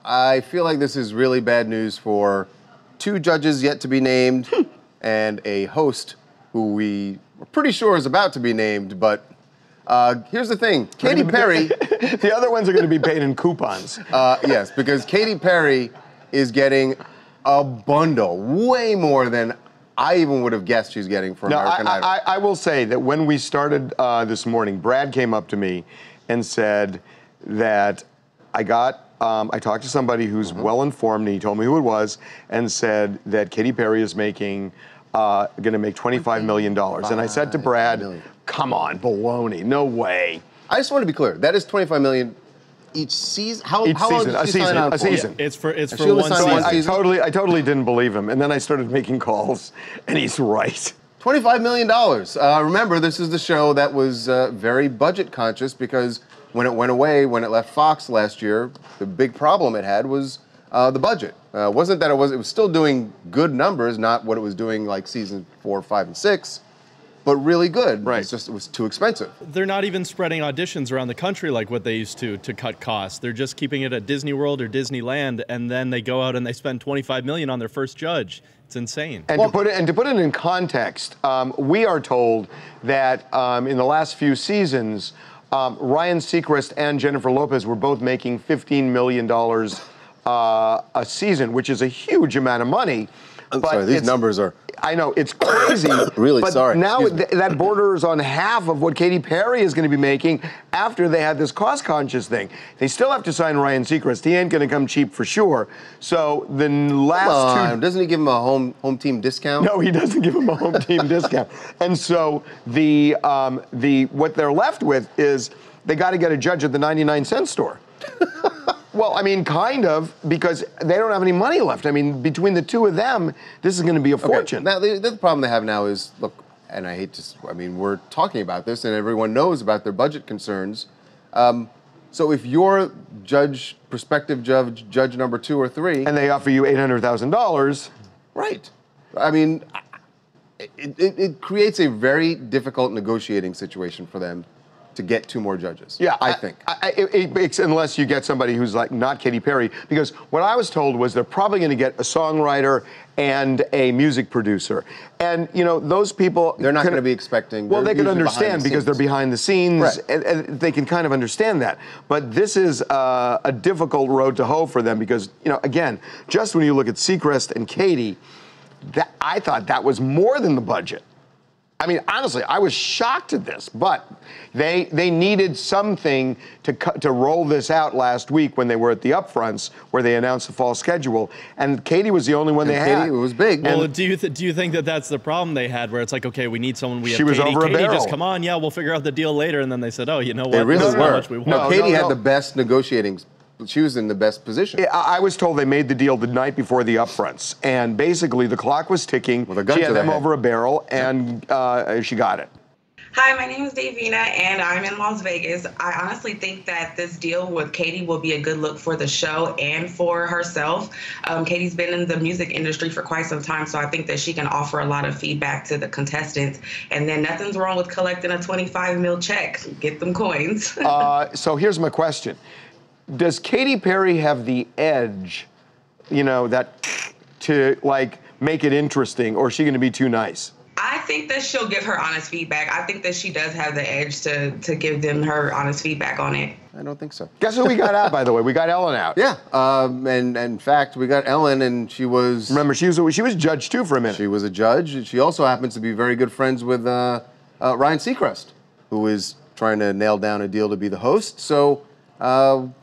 I feel like this is really bad news for 2 judges yet to be named and a host who we are pretty sure is about to be named, but here's the thing. Katy Perry... The other ones are going to be paid in coupons. Yes, because Katy Perry is getting a bundle, way more than I even would have guessed she's getting for American Idol. I will say that when we started this morning, Brad came up to me and said that I talked to somebody who's well-informed, and he told me who it was, and said that Katy Perry is making, going to make $25 million. And I said to Brad, come on, baloney, no way. I just want to be clear. That is $25 million each season. How long did she sign on for? A season. It's for one season. I totally didn't believe him, and then I started making calls, and he's right. $25 million. Remember, this is the show that was very budget conscious because when it went away, when it left Fox last year, the big problem it had was the budget. Wasn't that it was still doing good numbers, not what it was doing like season 4, 5, and 6. But really good. Right. It's just, it was too expensive. They're not even spreading auditions around the country like what they used to cut costs. They're just keeping it at Disney World or Disneyland, and then they go out and they spend $25 million on their first judge. It's insane. And to put it in context, we are told that in the last few seasons, Ryan Seacrest and Jennifer Lopez were both making $15 million a season, which is a huge amount of money. I'm sorry, these numbers are... I know, it's crazy. Really but sorry. Now that borders on half of what Katy Perry is going to be making after they had this cost-conscious thing. They still have to sign Ryan Seacrest. He ain't going to come cheap for sure. So the last two... Doesn't he give him a home team discount? No, he doesn't give him a home team discount. And so what they're left with is they got to get a judge at the 99-cent store. Well, I mean, kind of, because they don't have any money left. I mean, between the two of them, this is going to be a fortune. Now, the problem they have now is, look, and I hate to, I mean, we're talking about this, and everyone knows about their budget concerns. So if you're prospective judge number 2 or 3... And they offer you $800,000. Right. I mean, it creates a very difficult negotiating situation for them to get 2 more judges. Yeah, I think. Unless you get somebody who's like not Katy Perry, because what I was told was they're probably going to get a songwriter and a music producer, and you know those people. They're not going to be expecting. Well, they can understand because they're behind the scenes, right. and they can kind of understand that. But this is a difficult road to hoe for them because you know, again, just when you look at Seacrest and Katy, I thought that was more than the budget. I mean, honestly, I was shocked at this, but they needed something to roll this out last week when they were at the upfronts where they announced the fall schedule, and Katy was the only one they had. Katy, it was big. Well, do you think that that's the problem they had, where it's like, okay, we need someone, we have She was Katy, over a Katy, barrel. Just come on, yeah, we'll figure out the deal later, and then they said, oh, you know what, They really this is were. how much we want. No, Katy had the best negotiating. She was in the best position. I was told they made the deal the night before the upfronts, and basically the clock was ticking. With a gun she had to the them head. over a barrel, and she got it. Hi, my name is Davina, and I'm in Las Vegas. I honestly think that this deal with Katy will be a good look for the show and for herself. Katy's been in the music industry for quite some time, so I think that she can offer a lot of feedback to the contestants. And then nothing's wrong with collecting a $25 million check. Get them coins. So here's my question. Does Katy Perry have the edge, you know, to like make it interesting, or is she going to be too nice? I think that she'll give her honest feedback. I think that she does have the edge to give them her honest feedback on it. I don't think so. Guess who we got out, by the way? We got Ellen out. Yeah, and in fact, we got Ellen, and she was... Remember, she was judge, too, for a minute. She was a judge. She also happens to be very good friends with Ryan Seacrest, who is trying to nail down a deal to be the host. So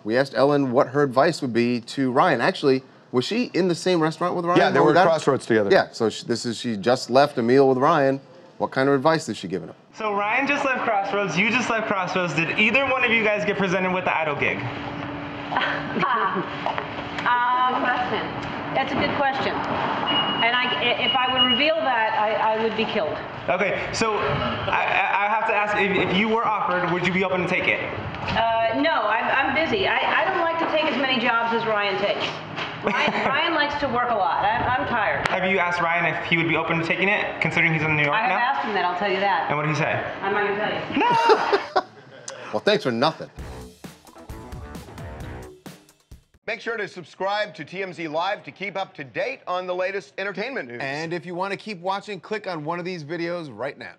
we asked Ellen what her advice would be to Ryan. Actually, was she in the same restaurant with Ryan? Yeah, they were at Crossroads together. Yeah, so she just left a meal with Ryan. What kind of advice did she give him? So Ryan just left Crossroads, you just left Crossroads. Did either one of you guys get presented with the Idol gig? Question. That's a good question. And if I would reveal that, I would be killed. Okay, so I have to ask, if you were offered, would you be open to take it? No, I'm busy. I don't like to take as many jobs as Ryan takes. Ryan likes to work a lot. I'm tired. Have you asked Ryan if he would be open to taking it, considering he's in New York now? I have asked him that, I'll tell you that. And what did he say? I'm not going to tell you. No! Well, thanks for nothing. Make sure to subscribe to TMZ Live to keep up to date on the latest entertainment news. And if you want to keep watching, click on one of these videos right now.